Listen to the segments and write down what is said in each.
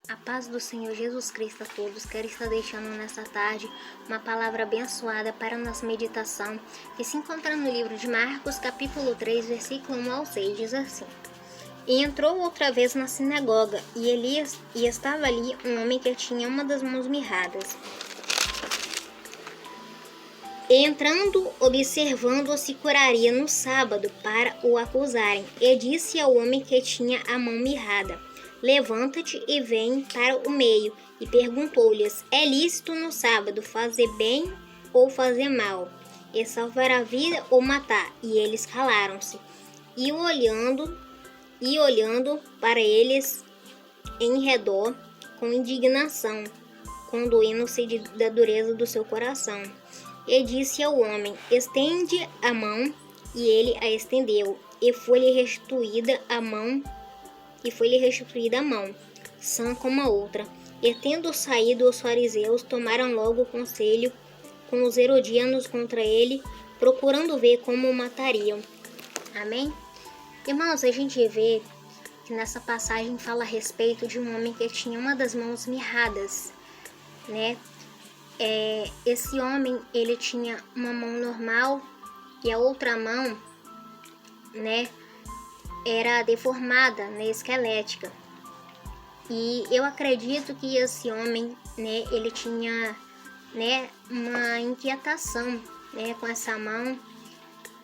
A paz do Senhor Jesus Cristo a todos. Quero estar deixando nessa tarde uma palavra abençoada para nossa meditação, que se encontra no livro de Marcos, capítulo 3, versículo 1 ao 6, diz assim: E entrou outra vez na sinagoga, e estava ali um homem que tinha uma das mãos mirradas. E entrando, observando, se curaria no sábado para o acusarem. E disse ao homem que tinha a mão mirrada: Levanta-te e vem para o meio. E perguntou-lhes: É lícito no sábado fazer bem ou fazer mal? E salvar a vida ou matar? E eles calaram-se. E olhando para eles em redor com indignação, condoendo-se da dureza do seu coração. E disse ao homem: Estende a mão. E ele a estendeu, e foi-lhe restituída a mão, sã como a outra. E tendo saído os fariseus, tomaram logo conselho com os herodianos contra ele, procurando ver como o matariam. Amém? Irmãos, a gente vê que nessa passagem fala a respeito de um homem que tinha uma das mãos mirradas, né? Esse homem, ele tinha uma mão normal e a outra mão, né, era deformada, né, esquelética. E eu acredito que esse homem, né, ele tinha, né, uma inquietação, né, com essa mão.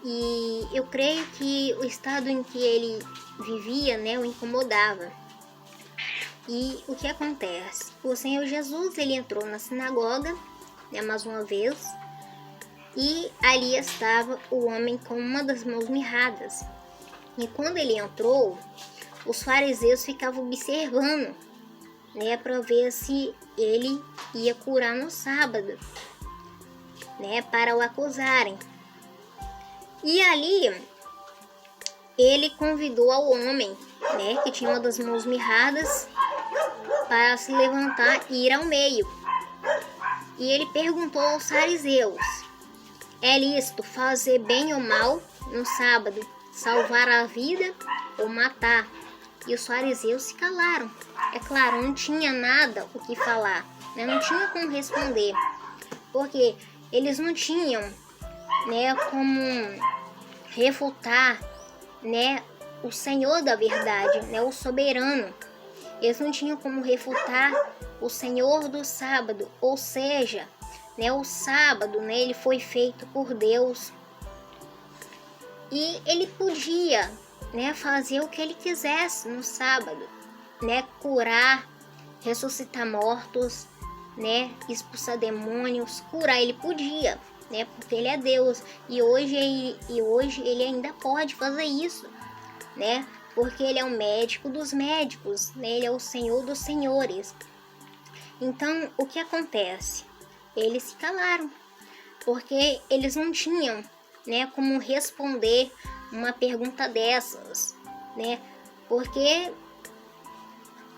E eu creio que o estado em que ele vivia, né, o incomodava. E o que acontece? O Senhor Jesus, ele entrou na sinagoga, né, mais uma vez, e ali estava o homem com uma das mãos mirradas. E quando ele entrou, os fariseus ficavam observando, né, para ver se ele ia curar no sábado, né, para o acusarem. E ali ele convidou ao homem, né, que tinha uma das mãos mirradas, para se levantar e ir ao meio. E ele perguntou aos fariseus: É lícito fazer bem ou mal no sábado, salvar a vida ou matar? E os fariseus se calaram. É claro, não tinha nada o que falar, né? Não tinha como responder, porque eles não tinham, né, como refutar, né, o Senhor da verdade, né, o soberano. Eles não tinham como refutar o Senhor do sábado, ou seja, né, o sábado, né, ele foi feito por Deus e ele podia, né, fazer o que ele quisesse no sábado, né, curar, ressuscitar mortos, né, expulsar demônios, curar, ele podia, né, porque ele é Deus. E hoje ele ainda pode fazer isso, né, porque ele é o médico dos médicos, né, ele é o Senhor dos senhores. Então, o que acontece? Eles se calaram, porque eles não tinham, né, como responder uma pergunta dessas, né, porque,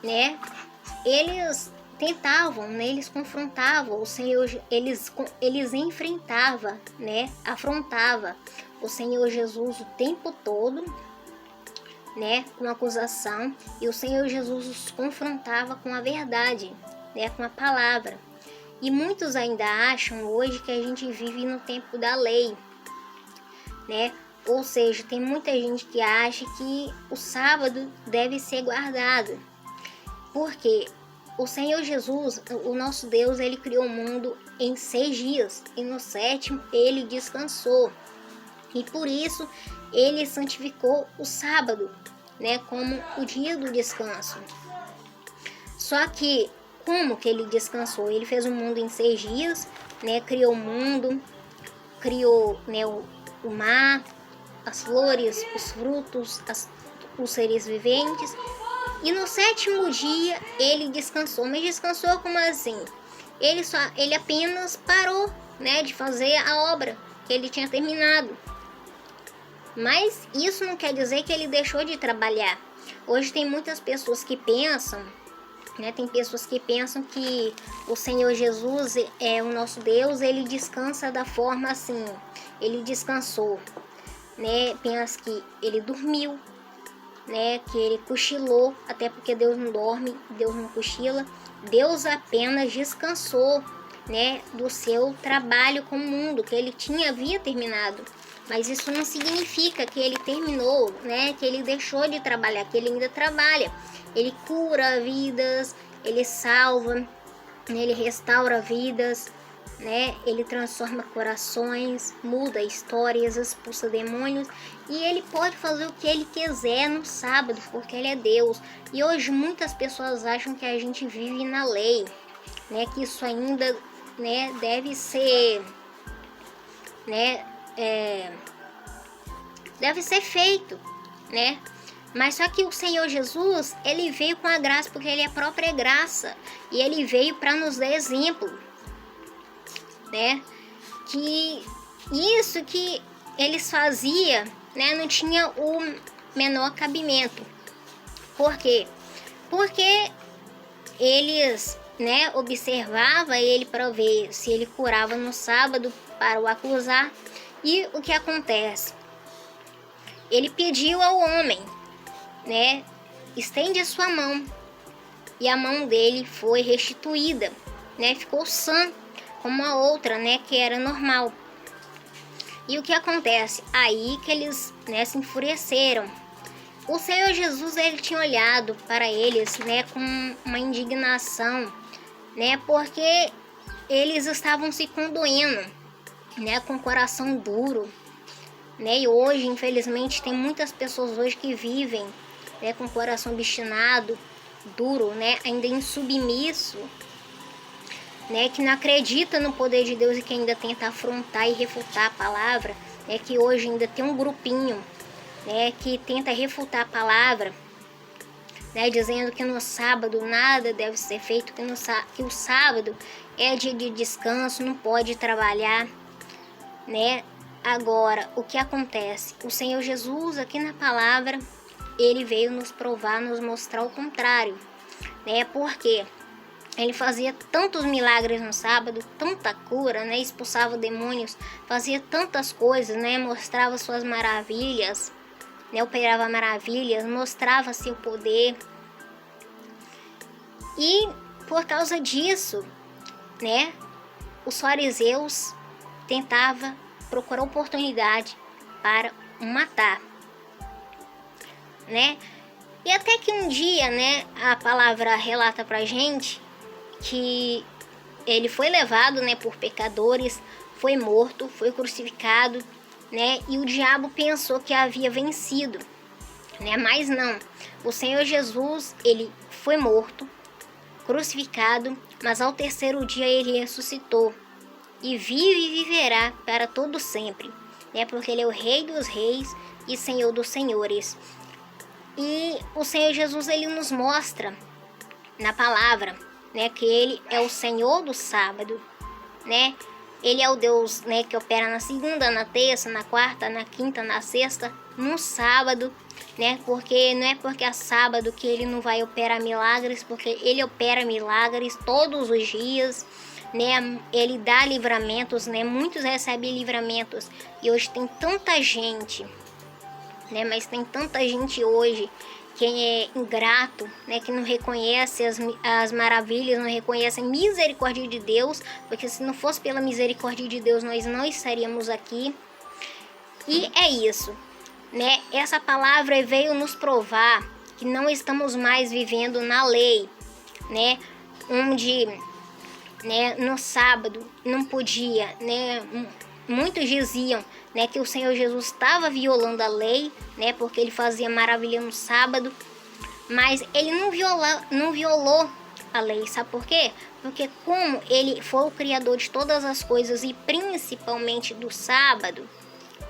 né, eles tentavam, né, eles confrontavam o Senhor, eles enfrentavam, né, afrontavam o Senhor Jesus o tempo todo, né, com acusação, e o Senhor Jesus os confrontava com a verdade, né, com a palavra. E muitos ainda acham hoje que a gente vive no tempo da lei, né? Ou seja, tem muita gente que acha que o sábado deve ser guardado, porque o Senhor Jesus, o nosso Deus, ele criou o mundo em 6 dias, e no 7º ele descansou. E por isso ele santificou o sábado, né, como o dia do descanso. Só que como que ele descansou? Ele fez o mundo em 6 dias, né, criou o mundo, criou, né, o mar, as flores, os frutos, os seres viventes. E no 7º dia ele descansou. Mas descansou como assim? Ele apenas parou, né, de fazer a obra que ele tinha terminado. Mas isso não quer dizer que ele deixou de trabalhar. Hoje tem muitas pessoas que pensam, né, tem pessoas que pensam que o Senhor Jesus, o nosso Deus, ele descansa da forma assim, ele descansou, né, pensa que ele dormiu, né, que ele cochilou, até porque Deus não dorme, Deus não cochila, Deus apenas descansou, né, do seu trabalho com o mundo, que ele havia terminado. Mas isso não significa que ele terminou, né, que ele deixou de trabalhar, que ele ainda trabalha. Ele cura vidas, ele salva, né, ele restaura vidas, né? Ele transforma corações, muda histórias, expulsa demônios, e ele pode fazer o que ele quiser no sábado, porque ele é Deus. E hoje muitas pessoas acham que a gente vive na lei, né? Que isso ainda, né, deve ser, né, deve ser feito, né? Mas só que o Senhor Jesus, ele veio com a graça, porque ele é a própria graça, e ele veio para nos dar exemplo, né? Que isso que eles faziam, né, não tinha o menor cabimento. Por quê? Porque eles, né, observavam ele para ver se ele curava no sábado para o acusar. E o que acontece? Ele pediu ao homem, né, estende a sua mão. E a mão dele foi restituída, né, ficou sã, como a outra, né, que era normal. E o que acontece? Aí que eles, né, se enfureceram. O Senhor Jesus, ele tinha olhado para eles, né, com uma indignação, né, porque eles estavam se condoendo, né, com o coração duro, né, e hoje, infelizmente, tem muitas pessoas hoje que vivem, né, com o coração obstinado, duro, né, ainda insubmisso, né, que não acredita no poder de Deus e que ainda tenta afrontar e refutar a palavra, né, que hoje ainda tem um grupinho, né, que tenta refutar a palavra, né, dizendo que no sábado nada deve ser feito, que o sábado é dia de descanso, não pode trabalhar, né. Agora, o que acontece? O Senhor Jesus, aqui na palavra, ele veio nos provar, nos mostrar o contrário, né, porque ele fazia tantos milagres no sábado, tanta cura, né, expulsava demônios, fazia tantas coisas, né, mostrava suas maravilhas, né, operava maravilhas, mostrava seu poder. E por causa disso, né, os fariseus tentavam procurar oportunidade para o matar, né? E até que um dia, né, a palavra relata pra gente que ele foi levado, né, por pecadores, foi morto, foi crucificado, né, e o diabo pensou que havia vencido, né, mas não. O Senhor Jesus, ele foi morto, crucificado, mas ao terceiro dia ele ressuscitou e vive e viverá para todo sempre, né, porque ele é o Rei dos Reis e Senhor dos Senhores. E o Senhor Jesus, ele nos mostra na palavra, né, que ele é o Senhor do sábado, né? Ele é o Deus, né, que opera na segunda, na terça, na quarta, na quinta, na sexta, no sábado, né? Porque não é porque é sábado que ele não vai operar milagres, porque ele opera milagres todos os dias, né? Ele dá livramentos, né? Muitos recebem livramentos. E hoje tem tanta gente, né? Mas tem tanta gente hoje que é ingrato, né, que não reconhece as maravilhas, não reconhece a misericórdia de Deus, porque se não fosse pela misericórdia de Deus, nós não estaríamos aqui. E é isso, né? Essa palavra veio nos provar que não estamos mais vivendo na lei, né? Onde, né, no sábado não podia, né? Muitos diziam, né, que o Senhor Jesus estava violando a lei, né, porque ele fazia maravilha no sábado, mas ele não violou a lei, sabe por quê? Porque como ele foi o criador de todas as coisas e principalmente do sábado,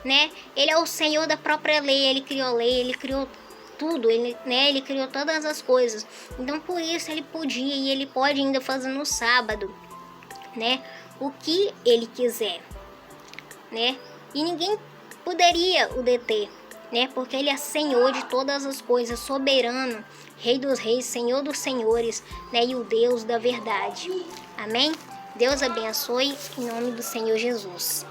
né, ele é o Senhor da própria lei, ele criou tudo, ele criou todas as coisas, então por isso ele podia e ele pode ainda fazer no sábado, né, o que ele quiser, né? E ninguém poderia o deter, né? Porque ele é Senhor de todas as coisas, soberano, Rei dos Reis, Senhor dos Senhores, né? E o Deus da verdade. Amém? Deus abençoe em nome do Senhor Jesus.